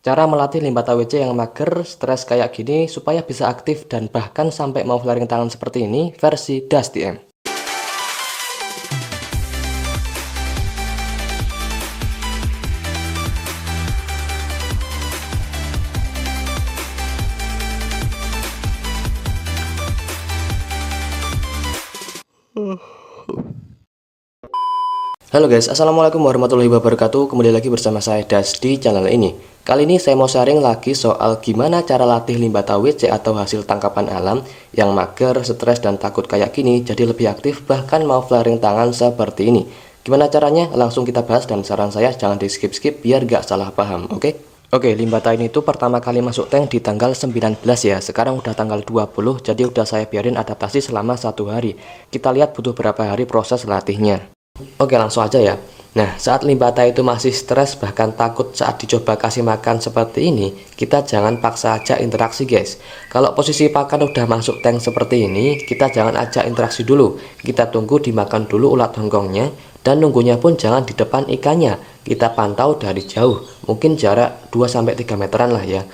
Cara melatih limbah TWC yang mager, stres kayak gini supaya bisa aktif dan bahkan sampai mau flaring tangan seperti ini versi Das DM. Halo guys, assalamualaikum warahmatullahi wabarakatuh. Kembali lagi bersama saya Das di channel ini. Kali ini saya mau sharing lagi soal gimana cara latih limbah TWC atau hasil tangkapan alam yang mager, stres dan takut kayak gini jadi lebih aktif bahkan mau flaring tangan seperti ini. Gimana caranya? Langsung kita bahas dan saran saya jangan di skip-skip biar gak salah paham, oke? Oke, limbah ini itu pertama kali masuk tank di tanggal 19 ya. Sekarang udah tanggal 20, jadi udah saya biarin adaptasi selama 1 hari. Kita lihat butuh berapa hari proses latihnya. Oke, langsung aja ya. Nah, saat limbah itu masih stres bahkan takut saat dicoba kasih makan seperti ini, kita jangan paksa ajak interaksi guys. Kalau posisi pakan udah masuk tank seperti ini, kita jangan ajak interaksi dulu. Kita tunggu dimakan dulu ulat hongkongnya, dan nunggunya pun jangan di depan ikannya. Kita pantau dari jauh, mungkin jarak 2-3 meteran lah ya.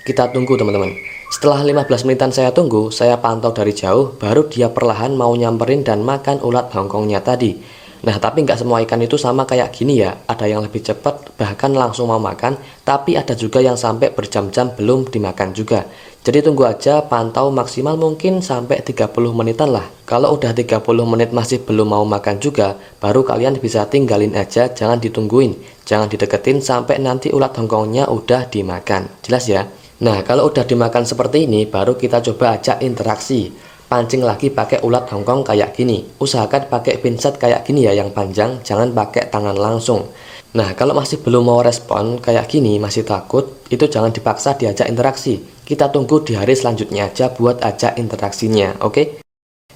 Kita tunggu teman-teman. Setelah 15 menitan saya tunggu, saya pantau dari jauh, baru dia perlahan mau nyamperin dan makan ulat hongkongnya tadi. Nah, tapi nggak semua ikan itu sama kayak gini ya. Ada yang lebih cepat, bahkan langsung mau makan, tapi ada juga yang sampai berjam-jam belum dimakan juga. Jadi tunggu aja, pantau maksimal mungkin sampai 30 menitan lah. Kalau udah 30 menit masih belum mau makan juga, baru kalian bisa tinggalin aja, jangan ditungguin. Jangan dideketin sampai nanti ulat hongkongnya udah dimakan. Jelas ya? Nah, kalau udah dimakan seperti ini, baru kita coba ajak interaksi. Pancing lagi pakai ulat hongkong kayak gini. Usahakan pakai pinset kayak gini ya yang panjang, jangan pakai tangan langsung. Nah, kalau masih belum mau respon kayak gini, masih takut, itu jangan dipaksa diajak interaksi. Kita tunggu di hari selanjutnya aja buat ajak interaksinya, oke?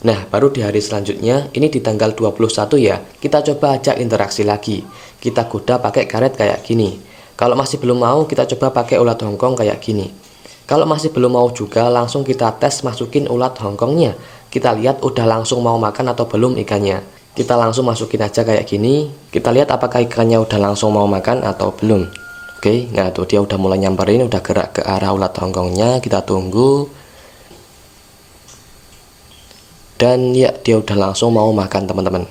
Nah, baru di hari selanjutnya, ini di tanggal 21 ya, kita coba ajak interaksi lagi. Kita goda pakai karet kayak gini. Kalau masih belum mau, kita coba pakai ulat hongkong kayak gini. Kalau masih belum mau juga, langsung kita tes masukin ulat hongkongnya. Kita lihat udah langsung mau makan atau belum ikannya. Kita langsung masukin aja kayak gini. Kita lihat apakah ikannya udah langsung mau makan atau belum. Oke, nah tuh dia udah mulai nyamperin, udah gerak ke arah ulat hongkongnya. Kita tunggu. Dan ya, dia udah langsung mau makan teman-teman.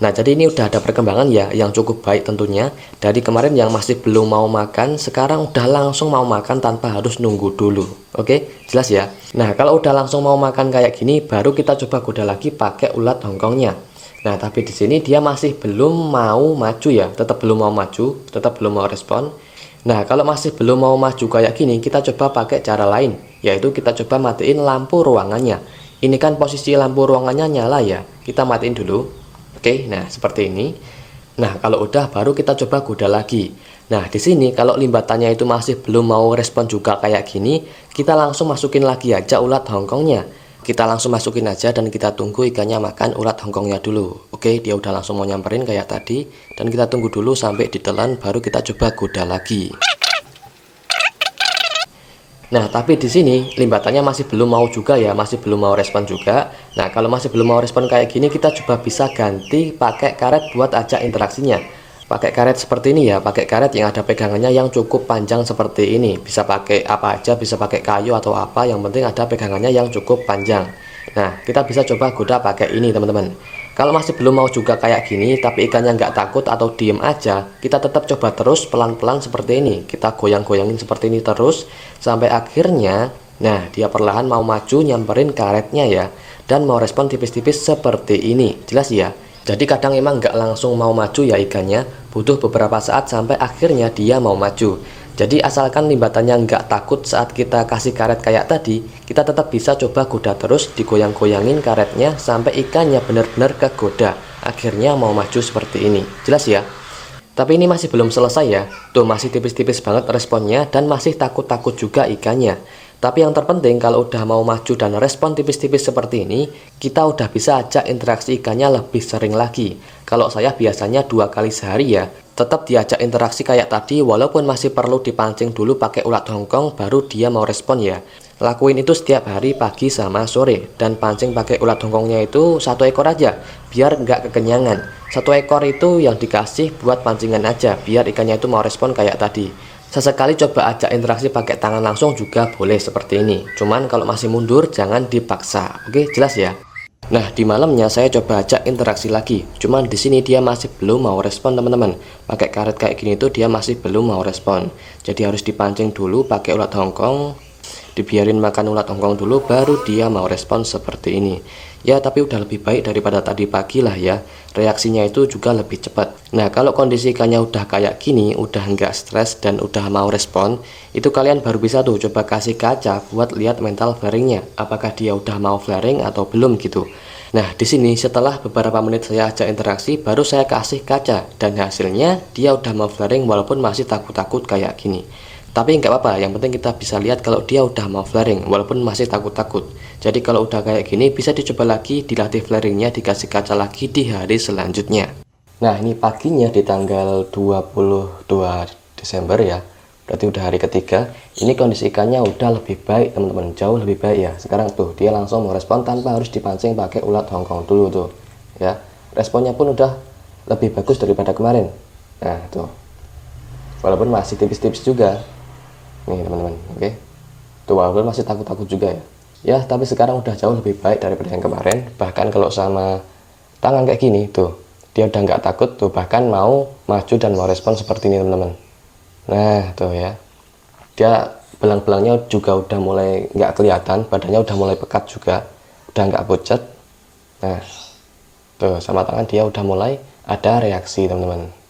Nah, jadi ini udah ada perkembangan ya yang cukup baik tentunya. Dari kemarin yang masih belum mau makan, sekarang udah langsung mau makan tanpa harus nunggu dulu. Oke, jelas ya. Nah, kalau udah langsung mau makan kayak gini, baru kita coba goda lagi pakai ulat hongkongnya. Nah, tapi di sini dia masih belum mau maju ya, tetap belum mau maju, tetap belum mau respon. Nah, kalau masih belum mau maju kayak gini, kita coba pakai cara lain, yaitu kita coba matiin lampu ruangannya. Ini kan posisi lampu ruangannya nyala ya, kita matiin dulu. Oke, nah seperti ini. Nah, kalau udah baru kita coba goda lagi. Nah, di sini kalau limbatannya itu masih belum mau respon juga kayak gini, kita langsung masukin lagi aja ulat hongkongnya. Kita langsung masukin aja dan kita tunggu ikannya makan ulat hongkongnya dulu. Oke, dia udah langsung mau nyamperin kayak tadi, dan kita tunggu dulu sampai ditelan baru kita coba goda lagi. Nah, tapi di sini limbatannya masih belum mau juga ya, masih belum mau respon juga. Nah, kalau masih belum mau respon kayak gini, kita coba bisa ganti pakai karet buat ajak interaksinya. Pakai karet seperti ini ya, pakai karet yang ada pegangannya yang cukup panjang seperti ini. Bisa pakai apa aja, bisa pakai kayu atau apa, yang penting ada pegangannya yang cukup panjang. Nah, kita bisa coba goda pakai ini teman-teman. Kalau masih belum mau juga kayak gini, tapi ikannya nggak takut atau diem aja, kita tetap coba terus pelan-pelan seperti ini. Kita goyang-goyangin seperti ini terus, sampai akhirnya, nah dia perlahan mau maju nyamperin karetnya ya. Dan mau respon tipis-tipis seperti ini, jelas ya. Jadi kadang emang nggak langsung mau maju ya ikannya, butuh beberapa saat sampai akhirnya dia mau maju. Jadi asalkan limbatannya nggak takut saat kita kasih karet kayak tadi, kita tetap bisa coba goda terus, digoyang-goyangin karetnya sampai ikannya benar-benar kegoda. Akhirnya mau maju seperti ini, jelas ya. Tapi ini masih belum selesai ya, tuh masih tipis-tipis banget responnya dan masih takut-takut juga ikannya. Tapi yang terpenting kalau udah mau maju dan respon tipis-tipis seperti ini, kita udah bisa ajak interaksi ikannya lebih sering lagi. Kalau saya biasanya 2 kali sehari ya, tetap diajak interaksi kayak tadi walaupun masih perlu dipancing dulu pakai ulat hongkong baru dia mau respon ya. Lakuin itu setiap hari pagi sama sore, dan pancing pakai ulat hongkongnya itu 1 ekor aja biar nggak kekenyangan. 1 ekor itu yang dikasih buat pancingan aja biar ikannya itu mau respon kayak tadi. Sesekali coba ajak interaksi pakai tangan langsung juga boleh seperti ini. Cuman kalau masih mundur jangan dipaksa. Oke, jelas ya? Nah, di malamnya saya coba ajak interaksi lagi. Cuman di sini dia masih belum mau respon, teman-teman. Pakai karet kayak gini tuh dia masih belum mau respon. Jadi harus dipancing dulu pakai ulat Hongkong. Dibiarin makan ulat Hongkong dulu baru dia mau respon seperti ini. Ya, tapi udah lebih baik daripada tadi pagi lah ya. Reaksinya itu juga lebih cepat. Nah, kalau kondisi ikannya udah kayak gini, udah nggak stres dan udah mau respon, itu kalian baru bisa tuh coba kasih kaca buat lihat mental flaringnya. Apakah dia udah mau flaring atau belum gitu. Nah, di sini setelah beberapa menit saya ajak interaksi, baru saya kasih kaca dan hasilnya dia udah mau flaring walaupun masih takut-takut kayak gini. Tapi nggak apa-apa, yang penting kita bisa lihat kalau dia udah mau flaring walaupun masih takut-takut. Jadi kalau udah kayak gini bisa dicoba lagi, dilatih flaringnya, dikasih kaca lagi di hari selanjutnya. Nah, ini paginya di tanggal 22 Desember ya, berarti udah hari ketiga. Ini kondisi ikannya udah lebih baik teman-teman, jauh lebih baik ya. Sekarang tuh dia langsung merespon tanpa harus dipancing pakai ulat Hongkong dulu tuh ya. Responnya pun udah lebih bagus daripada kemarin. Nah tuh, walaupun masih tipis-tipis juga nih teman-teman. Oke, tuh walaupun masih takut-takut juga ya, tapi sekarang udah jauh lebih baik daripada yang kemarin. Bahkan kalau sama tangan kayak gini tuh dia udah nggak takut tuh, bahkan mau maju dan mau respon seperti ini teman-teman. Nah tuh ya, dia belang-belangnya juga udah mulai nggak kelihatan, badannya udah mulai pekat juga, udah nggak pucat. Nah tuh sama tangan dia udah mulai ada reaksi teman-teman.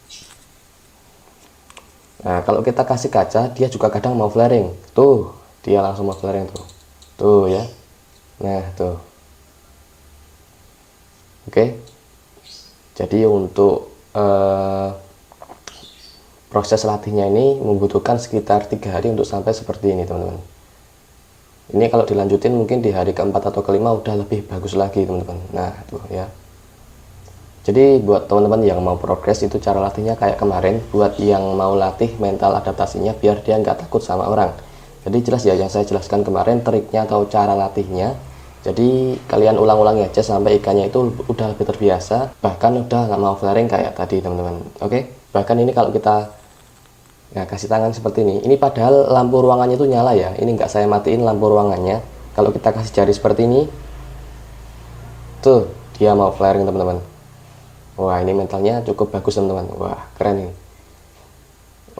Nah, kalau kita kasih kaca, dia juga kadang mau flaring. Tuh, dia langsung mau flaring tuh. Tuh ya. Nah, tuh. Oke. Jadi untuk proses latihnya ini membutuhkan sekitar 3 hari untuk sampai seperti ini, teman-teman. Ini kalau dilanjutin mungkin di hari keempat atau kelima udah lebih bagus lagi, teman-teman. Nah, tuh ya. Jadi buat teman-teman yang mau progres itu cara latihnya kayak kemarin. Buat yang mau latih mental adaptasinya biar dia nggak takut sama orang. Jadi jelas ya yang saya jelaskan kemarin triknya atau cara latihnya. Jadi kalian ulang-ulangi aja sampai ikannya itu udah lebih terbiasa. Bahkan udah nggak mau flaring kayak tadi teman-teman. Oke. Bahkan ini kalau kita ya, kasih tangan seperti ini. Ini padahal lampu ruangannya itu nyala ya. Ini nggak saya matiin lampu ruangannya. Kalau kita kasih jari seperti ini, tuh dia mau flaring teman-teman. Wah, ini mentalnya cukup bagus teman-teman. Wah, keren ini.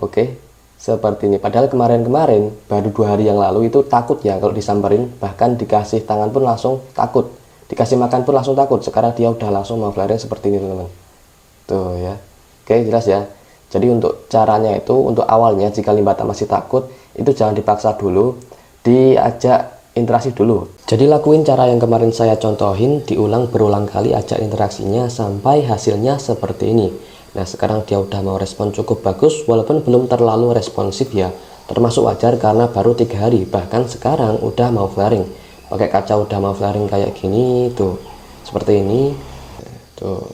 Oke, seperti ini. Padahal kemarin-kemarin baru 2 hari yang lalu itu takut ya kalau disamperin, bahkan dikasih tangan pun langsung takut, dikasih makan pun langsung takut. Sekarang dia udah langsung mau flaring seperti ini teman-teman. Tuh ya. Oke, jelas ya. Jadi untuk caranya itu, untuk awalnya jika limbata masih takut, itu jangan dipaksa dulu, diajak interaksi dulu. Jadi lakuin cara yang kemarin saya contohin, diulang berulang kali, ajak interaksinya sampai hasilnya seperti ini. Nah, sekarang dia udah mau respon cukup bagus walaupun belum terlalu responsif ya. Termasuk wajar karena baru 3 hari, bahkan sekarang udah mau flaring. Pakai kaca udah mau flaring kayak gini tuh. Seperti ini. Tuh.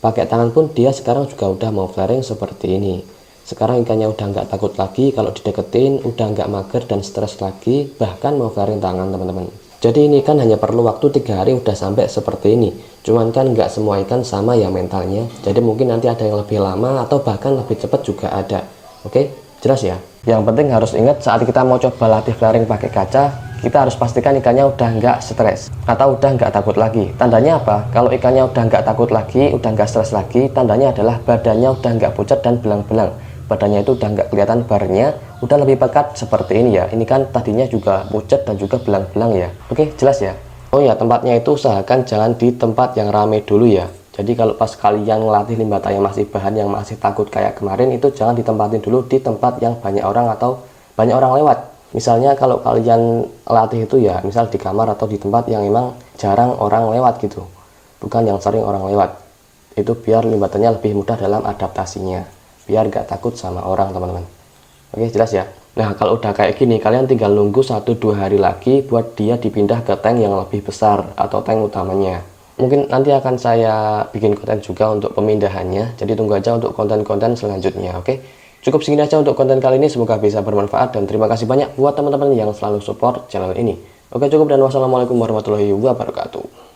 Pakai tangan pun dia sekarang juga udah mau flaring seperti ini. Sekarang ikannya udah nggak takut lagi, kalau dideketin udah nggak mager dan stres lagi, bahkan mau flaring tangan teman-teman. Jadi ini kan hanya perlu waktu 3 hari udah sampai seperti ini. Cuman kan nggak semua ikan sama ya mentalnya, jadi mungkin nanti ada yang lebih lama atau bahkan lebih cepat juga ada. Oke, jelas ya. Yang penting harus ingat saat kita mau coba latih flaring pakai kaca, kita harus pastikan ikannya udah nggak stres atau udah nggak takut lagi. Tandanya apa? Kalau ikannya udah nggak takut lagi, udah nggak stres lagi, tandanya adalah badannya udah nggak pucat dan belang-belang. Badannya itu udah nggak kelihatan barnya, udah lebih pekat seperti ini ya. Ini kan tadinya juga pucat dan juga belang-belang ya. Oke, jelas ya. Oh ya, tempatnya itu usahakan jangan di tempat yang rame dulu ya. Jadi kalau pas kalian ngelatih limbata yang masih bahan yang masih takut kayak kemarin, itu jangan ditempatin dulu di tempat yang banyak orang atau banyak orang lewat. Misalnya kalau kalian latih itu ya misal di kamar atau di tempat yang emang jarang orang lewat gitu, bukan yang sering orang lewat. Itu biar limbatanya lebih mudah dalam adaptasinya, biar gak takut sama orang teman-teman. Oke, jelas ya. Nah, kalau udah kayak gini kalian tinggal nunggu 1-2 hari lagi buat dia dipindah ke tank yang lebih besar atau tank utamanya. Mungkin nanti akan saya bikin konten juga untuk pemindahannya, jadi tunggu aja untuk konten-konten selanjutnya. Oke, cukup segini aja untuk konten kali ini, semoga bisa bermanfaat dan terima kasih banyak buat teman-teman yang selalu support channel ini. Oke, cukup dan wassalamualaikum warahmatullahi wabarakatuh.